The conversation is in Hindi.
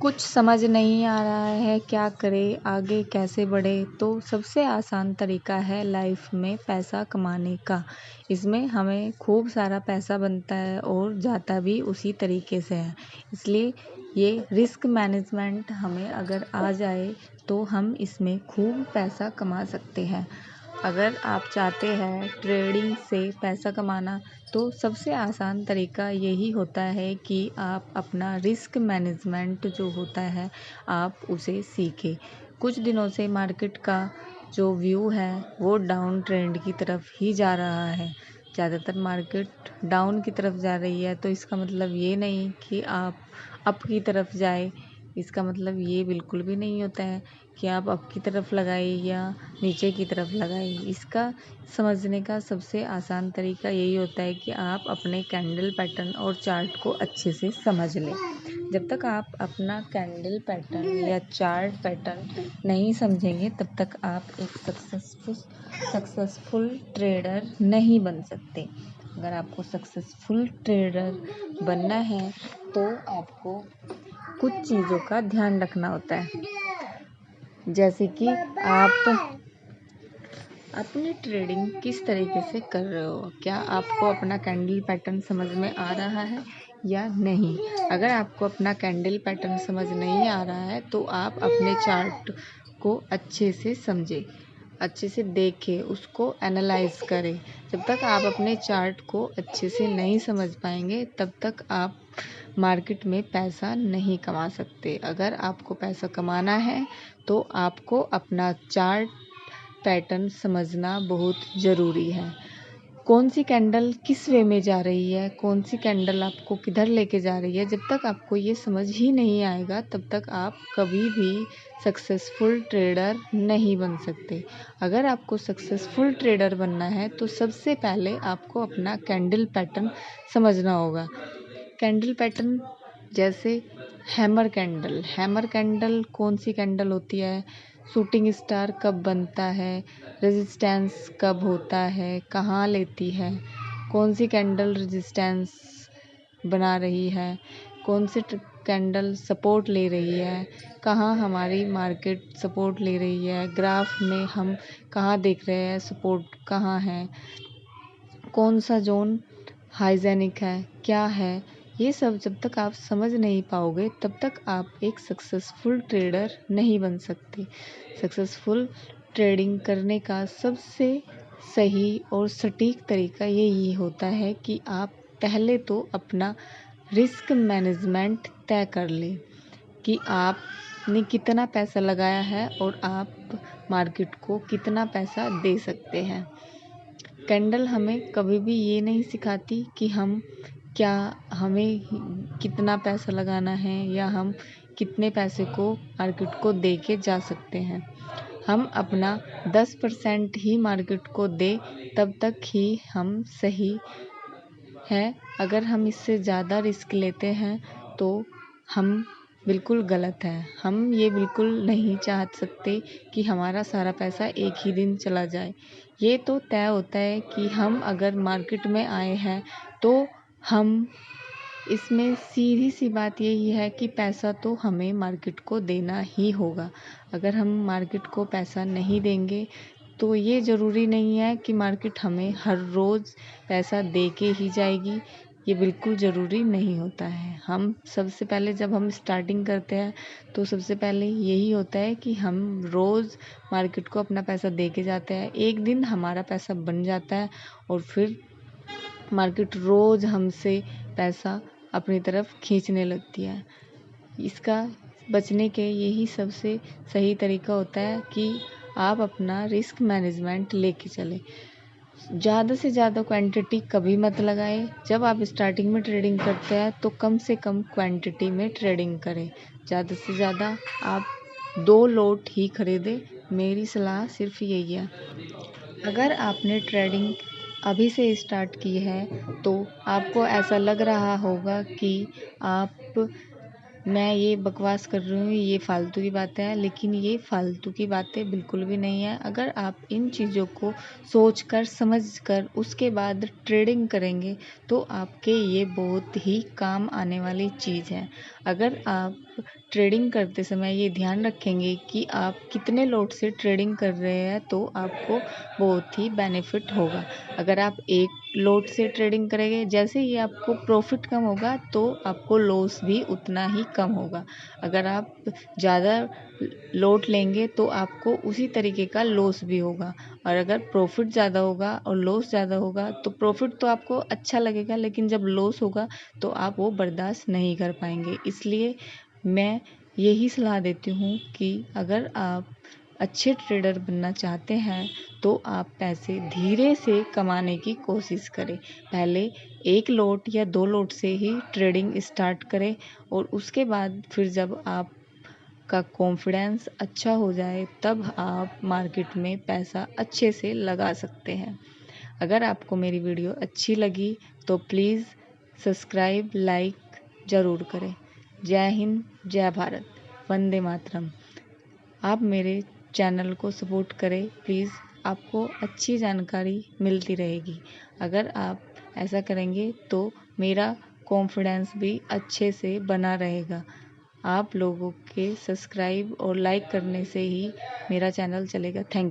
कुछ समझ नहीं आ रहा है क्या करें, आगे कैसे बढ़े। तो सबसे आसान तरीका है लाइफ में पैसा कमाने का। इसमें हमें खूब सारा पैसा बनता है और जाता भी उसी तरीके से है। इसलिए ये रिस्क मैनेजमेंट हमें अगर आ जाए तो हम इसमें खूब पैसा कमा सकते हैं। अगर आप चाहते हैं ट्रेडिंग से पैसा कमाना तो सबसे आसान तरीका यही होता है कि आप अपना रिस्क मैनेजमेंट जो होता है आप उसे सीखें। कुछ दिनों से मार्केट का जो व्यू है वो डाउन ट्रेंड की तरफ ही जा रहा है। ज़्यादातर मार्केट डाउन की तरफ जा रही है तो इसका मतलब ये नहीं कि आप अप की तरफ जाए। इसका मतलब ये बिल्कुल भी नहीं होता है कि आप अप की तरफ लगाइए या नीचे की तरफ लगाइए। इसका समझने का सबसे आसान तरीका यही होता है कि आप अपने कैंडल पैटर्न और चार्ट को अच्छे से समझ लें। जब तक आप अपना कैंडल पैटर्न या चार्ट पैटर्न नहीं समझेंगे तब तक आप एक सक्सेसफुल ट्रेडर नहीं बन सकते। अगर आपको सक्सेसफुल ट्रेडर बनना है तो आपको कुछ चीज़ों का ध्यान रखना होता है, जैसे कि आप अपनी ट्रेडिंग किस तरीके से कर रहे हो। क्या आपको अपना कैंडल पैटर्न समझ में आ रहा है या नहीं। अगर आपको अपना कैंडल पैटर्न समझ नहीं आ रहा है तो आप अपने चार्ट को अच्छे से समझें, अच्छे से देखें, उसको एनालाइज करें। जब तक आप अपने चार्ट को अच्छे से नहीं समझ पाएंगे तब तक आप मार्केट में पैसा नहीं कमा सकते। अगर आपको पैसा कमाना है तो आपको अपना चार्ट पैटर्न समझना बहुत ज़रूरी है। कौन सी कैंडल किस वे में जा रही है, कौन सी कैंडल आपको किधर लेके जा रही है, जब तक आपको ये समझ ही नहीं आएगा तब तक आप कभी भी सक्सेसफुल ट्रेडर नहीं बन सकते। अगर आपको सक्सेसफुल ट्रेडर बनना है तो सबसे पहले आपको अपना कैंडल पैटर्न समझना होगा। कैंडल पैटर्न जैसे हैमर कैंडल कौन सी कैंडल होती है, शूटिंग स्टार कब बनता है, रेजिस्टेंस कब होता है, कहाँ लेती है, कौन सी कैंडल रेजिस्टेंस बना रही है, कौन सी कैंडल सपोर्ट ले रही है, कहाँ हमारी मार्केट सपोर्ट ले रही है, ग्राफ में हम कहाँ देख रहे हैं सपोर्ट कहाँ है, कौन सा जोन हाइजेनिक है, क्या है। ये सब जब तक आप समझ नहीं पाओगे तब तक आप एक सक्सेसफुल ट्रेडर नहीं बन सकते। सक्सेसफुल ट्रेडिंग करने का सबसे सही और सटीक तरीका यही होता है कि आप पहले तो अपना रिस्क मैनेजमेंट तय कर लें कि आपने कितना पैसा लगाया है और आप मार्केट को कितना पैसा दे सकते हैं। कैंडल हमें कभी भी ये नहीं सिखाती कि हमें कितना पैसा लगाना है या हम कितने पैसे को मार्केट को दे के जा सकते हैं। हम अपना 10% ही मार्केट को दे तब तक ही हम सही है। अगर हम इससे ज़्यादा रिस्क लेते हैं तो हम बिल्कुल गलत है। हम ये बिल्कुल नहीं चाह सकते कि हमारा सारा पैसा एक ही दिन चला जाए। ये तो तय होता है कि हम अगर मार्केट में आए हैं तो हम इसमें सीधी सी बात यही है कि पैसा तो हमें मार्केट को देना ही होगा। अगर हम मार्केट को पैसा नहीं देंगे तो ये ज़रूरी नहीं है कि मार्केट हमें हर रोज़ पैसा दे के ही जाएगी। ये बिल्कुल ज़रूरी नहीं होता है। हम सबसे पहले जब हम स्टार्टिंग करते हैं तो सबसे पहले यही होता है कि हम रोज़ मार्केट को अपना पैसा दे के जाते हैं। एक दिन हमारा पैसा बन जाता है और फिर मार्केट रोज़ हमसे पैसा अपनी तरफ खींचने लगती है। इसका बचने के यही सबसे सही तरीका होता है कि आप अपना रिस्क मैनेजमेंट लेके चलें। ज़्यादा से ज़्यादा क्वांटिटी कभी मत लगाएं। जब आप स्टार्टिंग में ट्रेडिंग करते हैं तो कम से कम क्वांटिटी में ट्रेडिंग करें। ज़्यादा से ज़्यादा आप 2 लॉट ही खरीदें। मेरी सलाह सिर्फ यही है। अगर आपने ट्रेडिंग अभी से स्टार्ट की है तो आपको ऐसा लग रहा होगा कि आप मैं ये बकवास कर रही हूँ, ये फालतू की बातें हैं, लेकिन ये फालतू की बातें बिल्कुल भी नहीं है। अगर आप इन चीज़ों को सोचकर समझकर उसके बाद ट्रेडिंग करेंगे तो आपके ये बहुत ही काम आने वाली चीज़ है। अगर आप ट्रेडिंग करते समय ये ध्यान रखेंगे कि आप कितने लॉट से ट्रेडिंग कर रहे हैं तो आपको बहुत ही बेनिफिट होगा। अगर आप एक लॉट से ट्रेडिंग करेंगे, जैसे ही आपको प्रॉफिट कम होगा तो आपको लॉस भी उतना ही कम होगा। अगर आप ज़्यादा लॉट लेंगे तो आपको उसी तरीके का लॉस भी होगा, और अगर प्रॉफिट ज़्यादा होगा और लॉस ज़्यादा होगा तो प्रॉफिट तो आपको अच्छा लगेगा, लेकिन जब लॉस होगा तो आप वो बर्दाश्त नहीं कर पाएंगे। इसलिए मैं यही सलाह देती हूँ कि अगर आप अच्छे ट्रेडर बनना चाहते हैं तो आप पैसे धीरे से कमाने की कोशिश करें। पहले 1 लॉट या 2 लॉट से ही ट्रेडिंग स्टार्ट करें, और उसके बाद फिर जब आपका कॉन्फिडेंस अच्छा हो जाए तब आप मार्केट में पैसा अच्छे से लगा सकते हैं। अगर आपको मेरी वीडियो अच्छी लगी तो प्लीज़ सब्सक्राइब, लाइक ज़रूर करें। जय हिंद, जय भारत, वंदे मातरम। आप मेरे चैनल को सपोर्ट करें प्लीज़, आपको अच्छी जानकारी मिलती रहेगी। अगर आप ऐसा करेंगे तो मेरा कॉन्फिडेंस भी अच्छे से बना रहेगा। आप लोगों के सब्सक्राइब और लाइक करने से ही मेरा चैनल चलेगा। थैंक